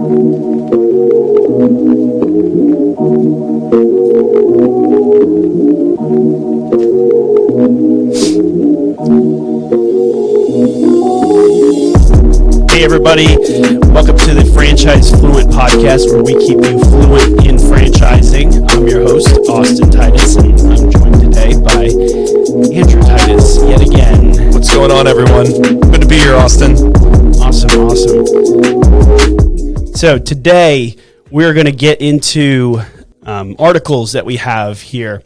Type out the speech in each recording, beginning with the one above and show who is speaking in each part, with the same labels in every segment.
Speaker 1: Hey everybody, welcome to the Franchise Fluent Podcast, where we keep you fluent in franchising. I'm your host, Austin Titus, and I'm joined today by Andrew Titus yet again.
Speaker 2: What's going on, everyone? Good to be here, Austin.
Speaker 1: Awesome. So today we're going to get into articles that we have here.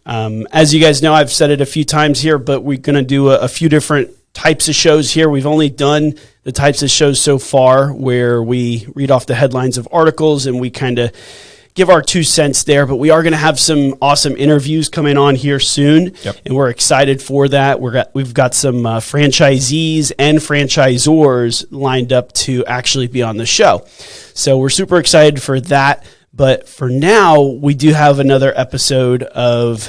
Speaker 1: As you guys know, I've said it a few times here, but we're going to do a few different types of shows here. We've only done the types of shows so far where we read off the headlines of articles and we kind of give our 2 cents there, but we are going to have some awesome interviews coming on here soon.
Speaker 2: Yep.
Speaker 1: And we're excited for that. We've got some franchisees and franchisors lined up to actually be on the show. So we're super excited for that. But for now, we do have another episode of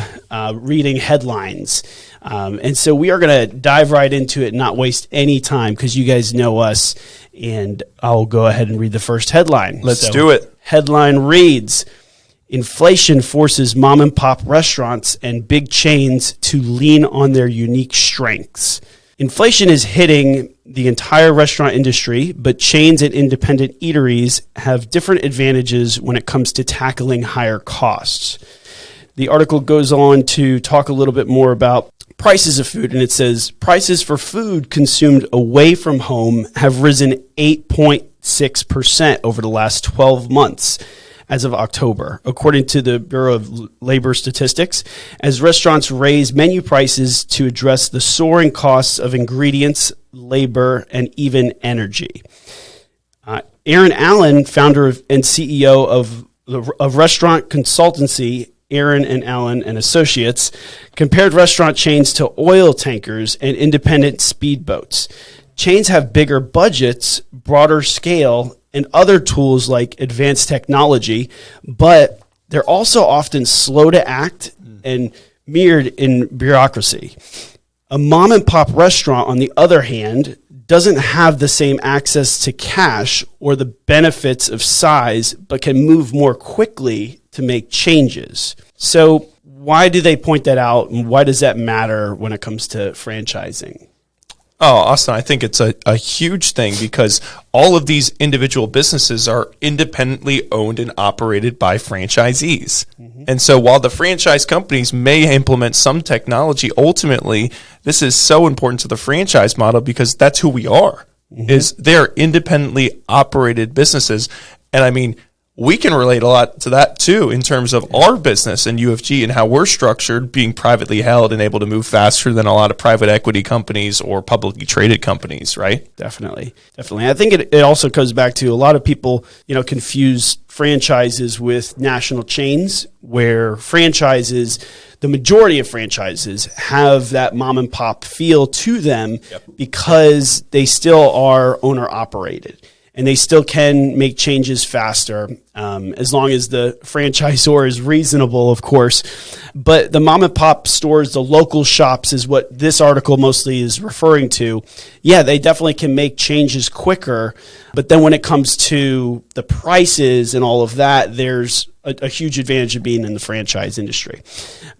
Speaker 1: reading headlines. And so we are going to dive right into it and not waste any time because you guys know us. And I'll go ahead and read the first headline.
Speaker 2: Let's do it.
Speaker 1: Headline reads, inflation forces mom and pop restaurants and big chains to lean on their unique strengths. Inflation is hitting the entire restaurant industry, but chains and independent eateries have different advantages when it comes to tackling higher costs. The article goes on to talk a little bit more about prices of food, and it says prices for food consumed away from home have risen 8.6% over the last 12 months as of October, according to the Bureau of Labor Statistics, as restaurants raise menu prices to address the soaring costs of ingredients, labor, and even energy. Aaron Allen, founder and CEO of restaurant consultancy Aaron and Allen and Associates, compared restaurant chains to oil tankers and independent speedboats. Chains have bigger budgets, broader scale, and other tools like advanced technology, but they're also often slow to act and mired in bureaucracy. A mom and pop restaurant, on the other hand, doesn't have the same access to cash or the benefits of size, but can move more quickly to make changes. So why do they point that out, and why does that matter when it comes to franchising?
Speaker 2: Oh, Austin, I think it's a huge thing because all of these individual businesses are independently owned and operated by franchisees. Mm-hmm. And so while the franchise companies may implement some technology, ultimately, this is so important to the franchise model because that's who we are, is they're independently operated businesses. And I mean, we can relate a lot to that too in terms of our business and UFG and how we're structured, being privately held and able to move faster than a lot of private equity companies or publicly traded companies, right?
Speaker 1: Definitely. I think it also goes back to a lot of people, confuse franchises with national chains, where franchises, the majority of franchises have that mom and pop feel to them because they still are owner operated. And they still can make changes faster, as long as the franchisor is reasonable, of course. But the mom and pop stores, the local shops, is what this article mostly is referring to. Yeah, they definitely can make changes quicker. But then when it comes to the prices and all of that, there's a huge advantage of being in the franchise industry.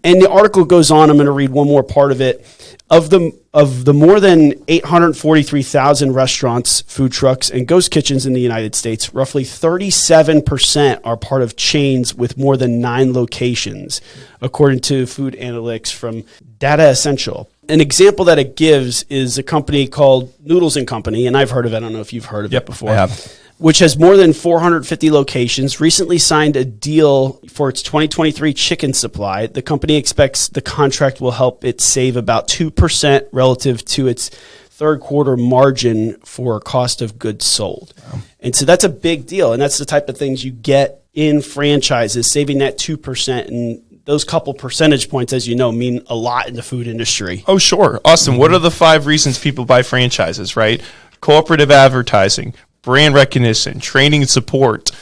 Speaker 1: And the article goes on. I'm going to read one more part of it. Of the more than 843,000 restaurants, food trucks, and ghost kitchens in the United States, roughly 37% are part of chains with more than 9 locations, according to food analytics from Data Essential. An example that it gives is a company called Noodles & Company, and I've heard of it. I don't know if you've heard of it before.
Speaker 2: I have.
Speaker 1: Which has more than 450 locations, recently signed a deal for its 2023 chicken supply. The company expects the contract will help it save about 2% relative to its third quarter margin for cost of goods sold. Wow. And so that's a big deal. And that's the type of things you get in franchises, saving that 2%. And those couple percentage points, as you know, mean a lot in the food industry.
Speaker 2: Oh, sure. Austin, what are the 5 reasons people buy franchises, right? Cooperative advertising, brand recognition, training and support,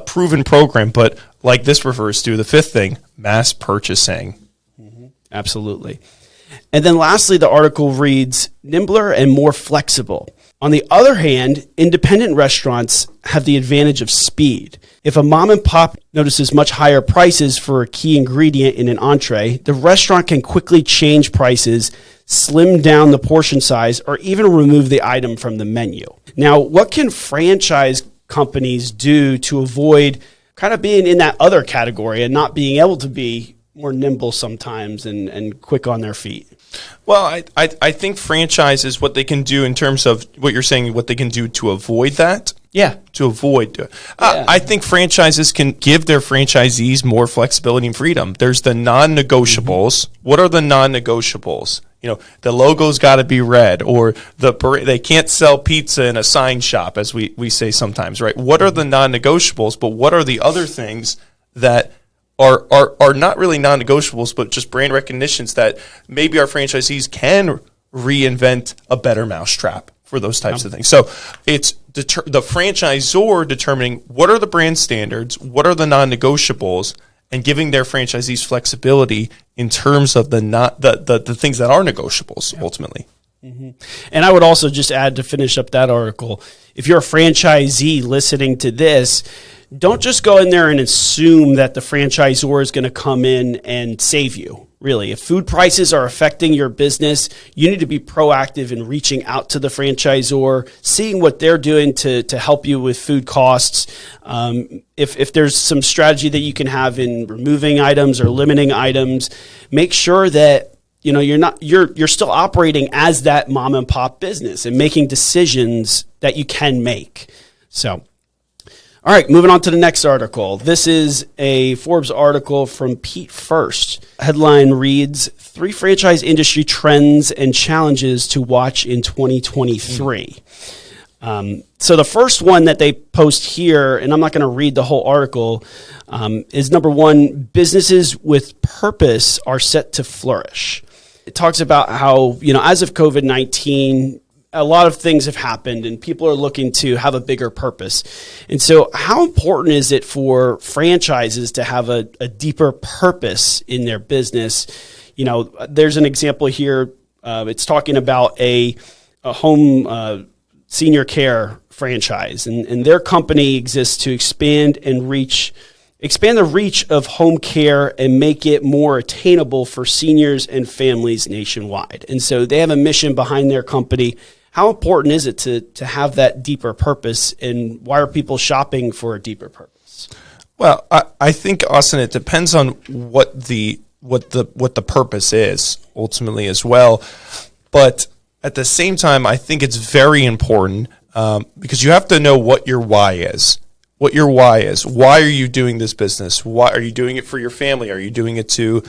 Speaker 2: proven program. But like this refers to the 5th thing, mass purchasing.
Speaker 1: Mm-hmm. Absolutely. And then lastly, the article reads, nimbler and more flexible. On the other hand, independent restaurants have the advantage of speed. If a mom and pop notices much higher prices for a key ingredient in an entree, the restaurant can quickly change prices, slim down the portion size, or even remove the item from the menu. Now, what can franchise companies do to avoid kind of being in that other category and not being able to be more nimble sometimes and quick on their feet?
Speaker 2: Well, I think franchises, what they can do in terms of what you're saying, what they can do to avoid that.
Speaker 1: Yeah.
Speaker 2: To avoid. I think franchises can give their franchisees more flexibility and freedom. There's the non-negotiables. Mm-hmm. What are the non-negotiables? The logo's got to be red, or they can't sell pizza in a sign shop, as we say sometimes, right? What are the non-negotiables, but what are the other things that are not really non-negotiables, but just brand recognitions that maybe our franchisees can reinvent a better mousetrap for those types of things. So it's the franchisor determining what are the brand standards, what are the non-negotiables, and giving their franchisees flexibility in terms of the things that are negotiables ultimately.
Speaker 1: Mm-hmm. And I would also just add, to finish up that article, if you're a franchisee listening to this, don't just go in there and assume that the franchisor is going to come in and save you. Really, if food prices are affecting your business, you need to be proactive in reaching out to the franchisor, seeing what they're doing to help you with food costs. If there's some strategy that you can have in removing items or limiting items, make sure that you're still operating as that mom and pop business and making decisions that you can make. So, all right, moving on to the next article. This is a Forbes article from Pete First. Headline reads, 3 franchise industry trends and challenges to watch in 2023. So the first one that they post here, and I'm not going to read the whole article, is number 1, businesses with purpose are set to flourish. It talks about how, as of COVID-19, a lot of things have happened and people are looking to have a bigger purpose. And so how important is it for franchises to have a deeper purpose in their business? There's an example here. It's talking about a home senior care franchise, and their company exists to expand the reach of home care and make it more attainable for seniors and families nationwide. And so they have a mission behind their company. How important is it to have that deeper purpose, and why are people shopping for a deeper purpose?
Speaker 2: Well, I think, Austin, it depends on what the purpose is ultimately as well. But at the same time, I think it's very important because you have to know what your why is. What your why is. Why are you doing this business? Why are you doing it for your family? Are you doing it to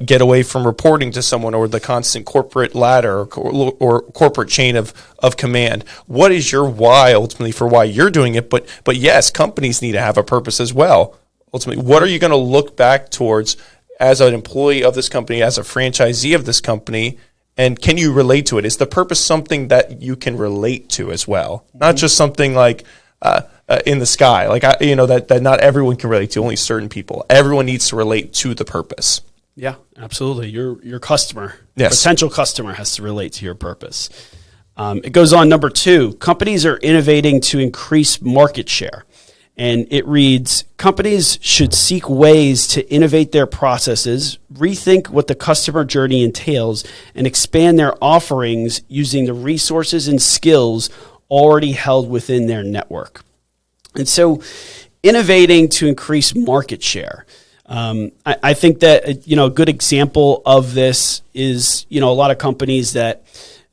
Speaker 2: get away from reporting to someone or the constant corporate ladder or corporate chain of command? What is your why ultimately for why you're doing it? But yes, companies need to have a purpose as well. Ultimately, what are you going to look back towards as an employee of this company, as a franchisee of this company? And can you relate to it? Is the purpose something that you can relate to as well? Not just something like in the sky, that not everyone can relate to, only certain people. Everyone needs to relate to the purpose.
Speaker 1: Yeah, absolutely. Your customer,
Speaker 2: yes,
Speaker 1: potential customer has to relate to your purpose. It goes on, number 2, companies are innovating to increase market share. And it reads, companies should seek ways to innovate their processes, rethink what the customer journey entails, and expand their offerings using the resources and skills already held within their network. And so innovating to increase market share. I think that, a good example of this is, a lot of companies that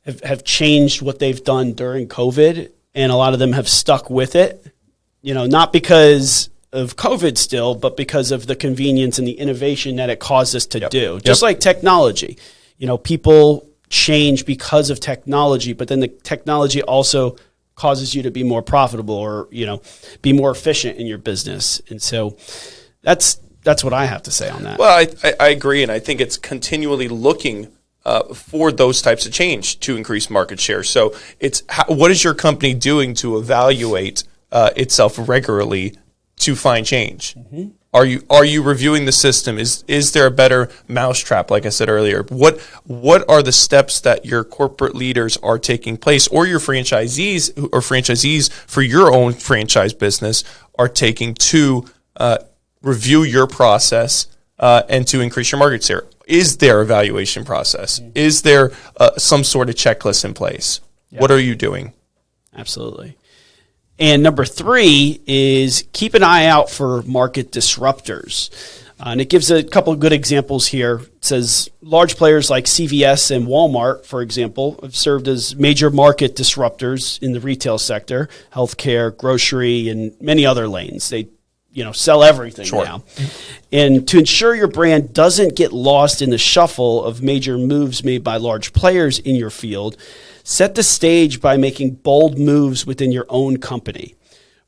Speaker 1: have changed what they've done during COVID, and a lot of them have stuck with it, not because of COVID still, but because of the convenience and the innovation that it caused us to do. Just like technology, people change because of technology, but then the technology also causes you to be more profitable or, be more efficient in your business. And so that's what I have to say on that.
Speaker 2: Well, I agree. And I think it's continually looking for those types of change to increase market share. So it's what is your company doing to evaluate itself regularly to find change?
Speaker 1: Mm-hmm.
Speaker 2: Are you reviewing the system? Is there a better mousetrap? Like I said earlier, what are the steps that your corporate leaders are taking place, or your franchisees for your own franchise business are taking to review your process and to increase your market share? Is there an evaluation process? Is there some sort of checklist in place? Yep. What are you doing?
Speaker 1: Absolutely. And number 3 is keep an eye out for market disruptors. And it gives a couple of good examples here. It says large players like CVS and Walmart, for example, have served as major market disruptors in the retail sector, healthcare, grocery, and many other lanes. They sell everything now. And to ensure your brand doesn't get lost in the shuffle of major moves made by large players in your field, set the stage by making bold moves within your own company.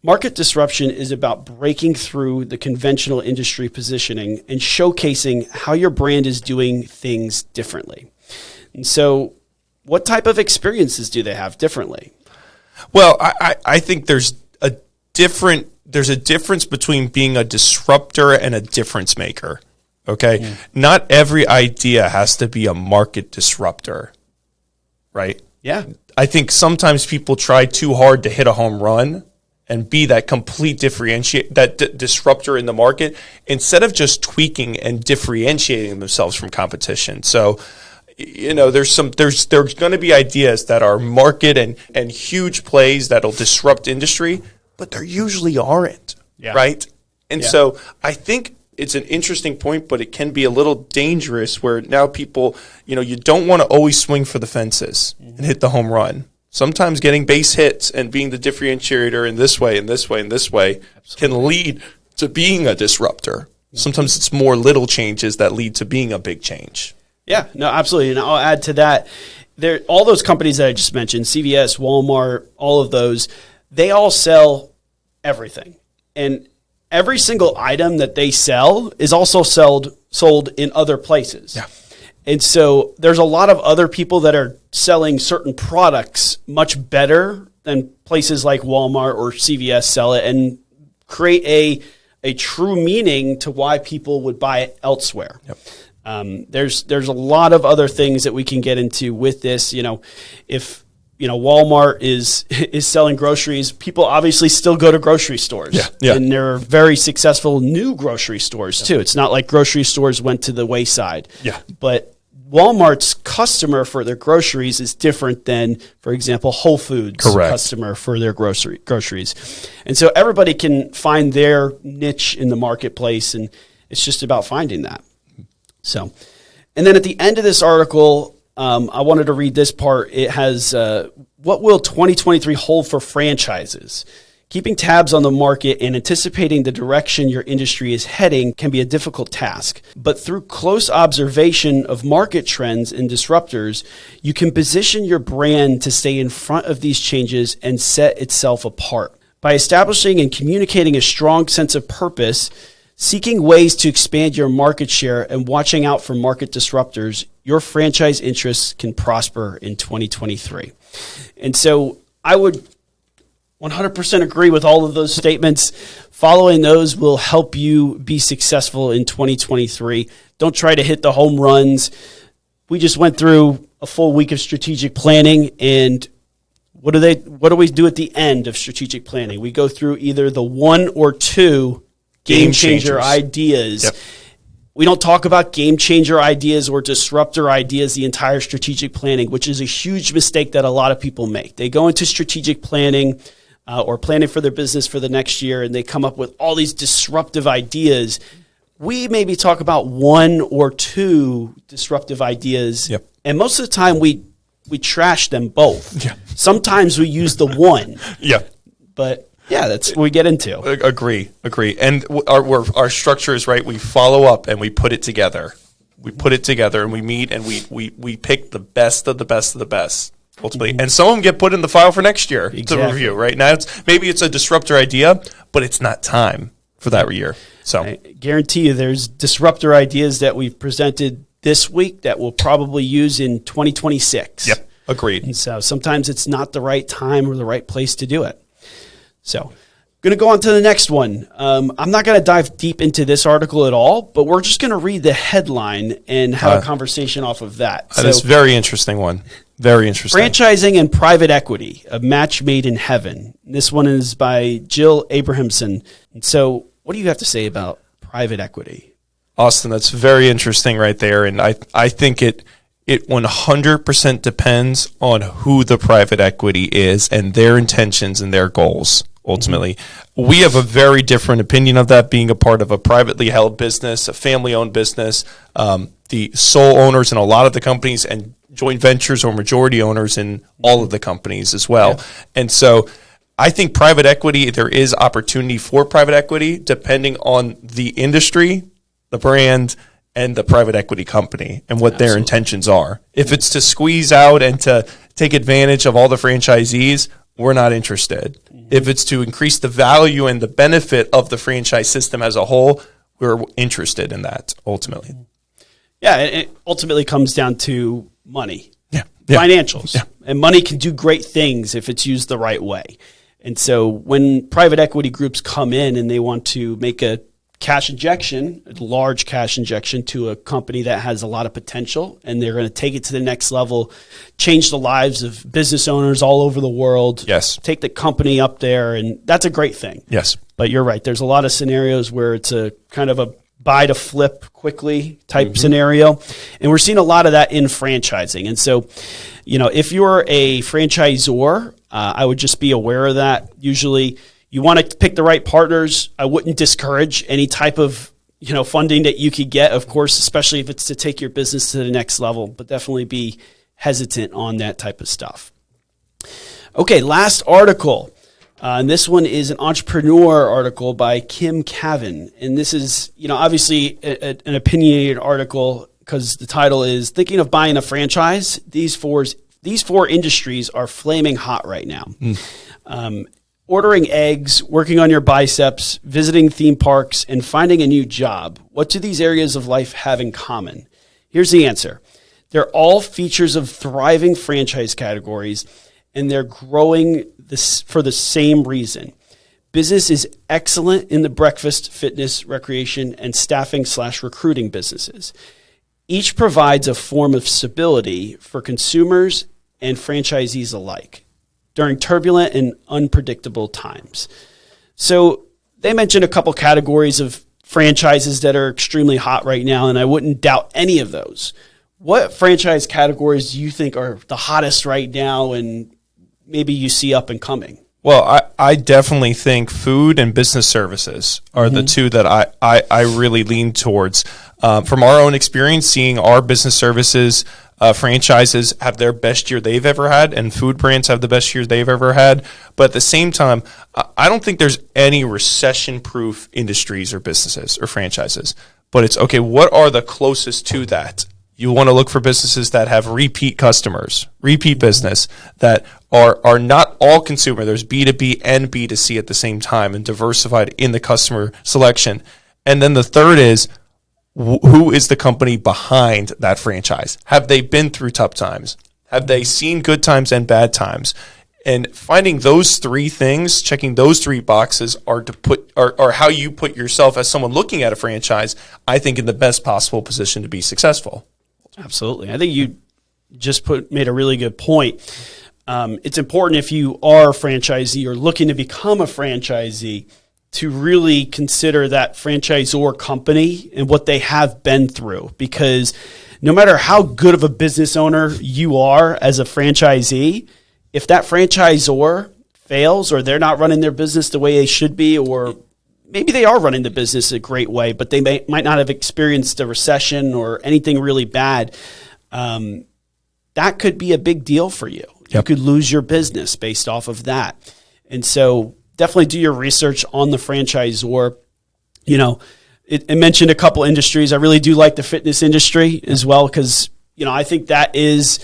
Speaker 1: Market disruption is about breaking through the conventional industry positioning and showcasing how your brand is doing things differently. And so what type of experiences do they have differently?
Speaker 2: Well, I think there's a difference between being a disruptor and a difference maker. Okay? Not every idea has to be a market disruptor, right?
Speaker 1: Yeah.
Speaker 2: I think sometimes people try too hard to hit a home run and be that complete disruptor in the market instead of just tweaking and differentiating themselves from competition. So, there's going to be ideas that are market and huge plays that'll disrupt industry, but there usually aren't, right? And so I think it's an interesting point, but it can be a little dangerous where now people, you don't want to always swing for the fences and hit the home run. Sometimes getting base hits and being the differentiator in this way and this way and this way can lead to being a disruptor. Sometimes it's more little changes that lead to being a big change.
Speaker 1: Yeah, no, absolutely. And I'll add to that. All those companies that I just mentioned, CVS, Walmart, all of those, they all sell everything. And every single item that they sell is also sold in other places.
Speaker 2: Yeah.
Speaker 1: And so there's a lot of other people that are selling certain products much better than places like Walmart or CVS sell it, and create a true meaning to why people would buy it elsewhere.
Speaker 2: Yep.
Speaker 1: There's a lot of other things that we can get into with this. If Walmart is selling groceries, people obviously still go to grocery stores.
Speaker 2: Yeah.
Speaker 1: And there are very successful new grocery stores too. It's not like grocery stores went to the wayside.
Speaker 2: Yeah.
Speaker 1: But Walmart's customer for their groceries is different than, for example, Whole Foods' customer for their groceries. And so everybody can find their niche in the marketplace, and it's just about finding that. So, and then at the end of this article, I wanted to read this part. It has, what will 2023 hold for franchises? Keeping tabs on the market and anticipating the direction your industry is heading can be a difficult task. But through close observation of market trends and disruptors, you can position your brand to stay in front of these changes and set itself apart. By establishing and communicating a strong sense of purpose, seeking ways to expand your market share, and watching out for market disruptors, your franchise interests can prosper in 2023. And so I would 100% agree with all of those statements. Following those will help you be successful in 2023. Don't try to hit the home runs. We just went through a full week of strategic planning, and what do we do at the end of strategic planning? We go through either the 1 or 2 game changer ideas.
Speaker 2: Yep.
Speaker 1: We don't talk about game changer ideas or disruptor ideas the entire strategic planning, which is a huge mistake that a lot of people make. They go into strategic planning or planning for their business for the next year, and they come up with all these disruptive ideas. We maybe talk about 1 or 2 disruptive ideas, and most of the time we trash them both.
Speaker 2: Yeah.
Speaker 1: Sometimes we use the 1.
Speaker 2: Yeah.
Speaker 1: But yeah, that's what we get into.
Speaker 2: Agree. And our structure is right. We follow up and we put it together. We put it together and we meet and we pick the best of the best of the best. Ultimately, and some of them get put in the file for next year to review. Right now, maybe it's a disruptor idea, but it's not time for that year. So
Speaker 1: I guarantee you, there's disruptor ideas that we've presented this week that we'll probably use in 2026.
Speaker 2: Yep, agreed.
Speaker 1: And so sometimes it's not the right time or the right place to do it. So Going to go on to the next one. I'm not going to dive deep into this article at all, but we're just going to read the headline and have a conversation off of that.
Speaker 2: That is a very interesting one. Very interesting.
Speaker 1: Franchising and Private Equity, a match made in heaven. This one is by Jill Abrahamson. And so what do you have to say about private equity?
Speaker 2: Austin, that's very interesting right there. And I think it 100% depends on who the private equity is and their intentions and their goals. Ultimately, we have a very different opinion of that, being a part of a privately held business, a family-owned business, the sole owners in a lot of the companies, and joint ventures or majority owners in all of the companies as well. Yeah. And so I think private equity, there is opportunity for private equity depending on the industry, the brand, and the private equity company and what their intentions are. If it's to squeeze out and to take advantage of all the franchisees, we're not interested. If it's to increase the value and the benefit of the franchise system as a whole, we're interested in that ultimately.
Speaker 1: Yeah, it ultimately comes down to money,
Speaker 2: financials.
Speaker 1: Yeah. And money can do great things if it's used the right way. And so when private equity groups come in and they want to make a cash injection, a large cash injection to a company that has a lot of potential, and they're going to take it to the next level, change the lives of business owners all over the world, take the company up there, and that's a great thing.
Speaker 2: Yes.
Speaker 1: But you're right. There's a lot of scenarios where it's a kind of a buy to flip quickly type scenario. And we're seeing a lot of that in franchising. And so, if you're a franchisor, I would just be aware of that. Usually you want to pick the right partners. I wouldn't discourage any type of funding that you could get, of course, especially if it's to take your business to the next level, but definitely be hesitant on that type of stuff. Okay, last article. And this one is an entrepreneur article by Kim Cavan. And this is, obviously an opinionated article because the title is Thinking of Buying a Franchise. These four industries are flaming hot right now. Ordering eggs, working on your biceps, visiting theme parks, and finding a new job. What do these areas of life have in common? Here's the answer. They're all features of thriving franchise categories, and they're growing for the same reason. Business is excellent in the breakfast, fitness, recreation, and staffing/recruiting businesses. Each provides a form of stability for consumers and franchisees alike during turbulent and unpredictable times. So they mentioned a couple categories of franchises that are extremely hot right now, and I wouldn't doubt any of those. What franchise categories do you think are the hottest right now and maybe you see up and coming?
Speaker 2: Well, I definitely think food and business services are the two that I really lean towards. From our own experience, seeing our business services franchises have their best year they've ever had, and food brands have the best year they've ever had. But at the same time, I don't think there's any recession-proof industries or businesses or franchises. But it's, okay, what are the closest to that? You want to look for businesses that have repeat customers, repeat business, that are not all consumer. There's B2B and B2C at the same time and diversified in the customer selection. And then the third is, who is the company behind that franchise? Have they been through tough times? Have they seen good times and bad times? And finding those three things, checking those three boxes are how you put yourself as someone looking at a franchise, I think, in the best possible position to be successful.
Speaker 1: Absolutely. I think you just made a really good point. It's important if you are a franchisee or looking to become a franchisee to really consider that franchisor company and what they have been through, because no matter how good of a business owner you are as a franchisee, if that franchisor fails or they're not running their business the way they should be, or maybe they are running the business a great way, but they might not have experienced a recession or anything really bad, that could be a big deal for you. Yep. You could lose your business based off of that. And so definitely do your research on the franchisor. It mentioned a couple industries. I really do like the fitness industry as well, because, I think that is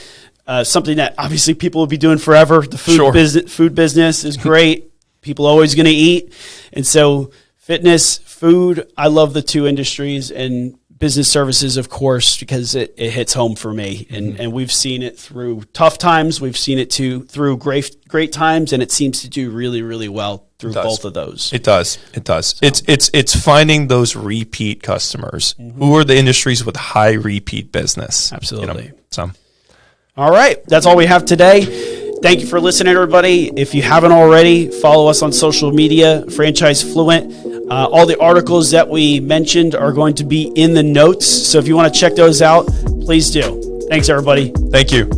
Speaker 1: something that obviously people will be doing forever. The food business is great. People are always going to eat. And so fitness, food, I love the two industries, and business services, of course, because it hits home for me. And we've seen it through tough times. We've seen it through great times, and it seems to do really, really well through both of those.
Speaker 2: It does. So. It's finding those repeat customers. Who are the industries with high repeat business?
Speaker 1: Absolutely.
Speaker 2: All
Speaker 1: right. That's all we have today. Thank you for listening, everybody. If you haven't already, follow us on social media, Franchise Fluent. All the articles that we mentioned are going to be in the notes. So if you want to check those out, please do. Thanks, everybody.
Speaker 2: Thank you.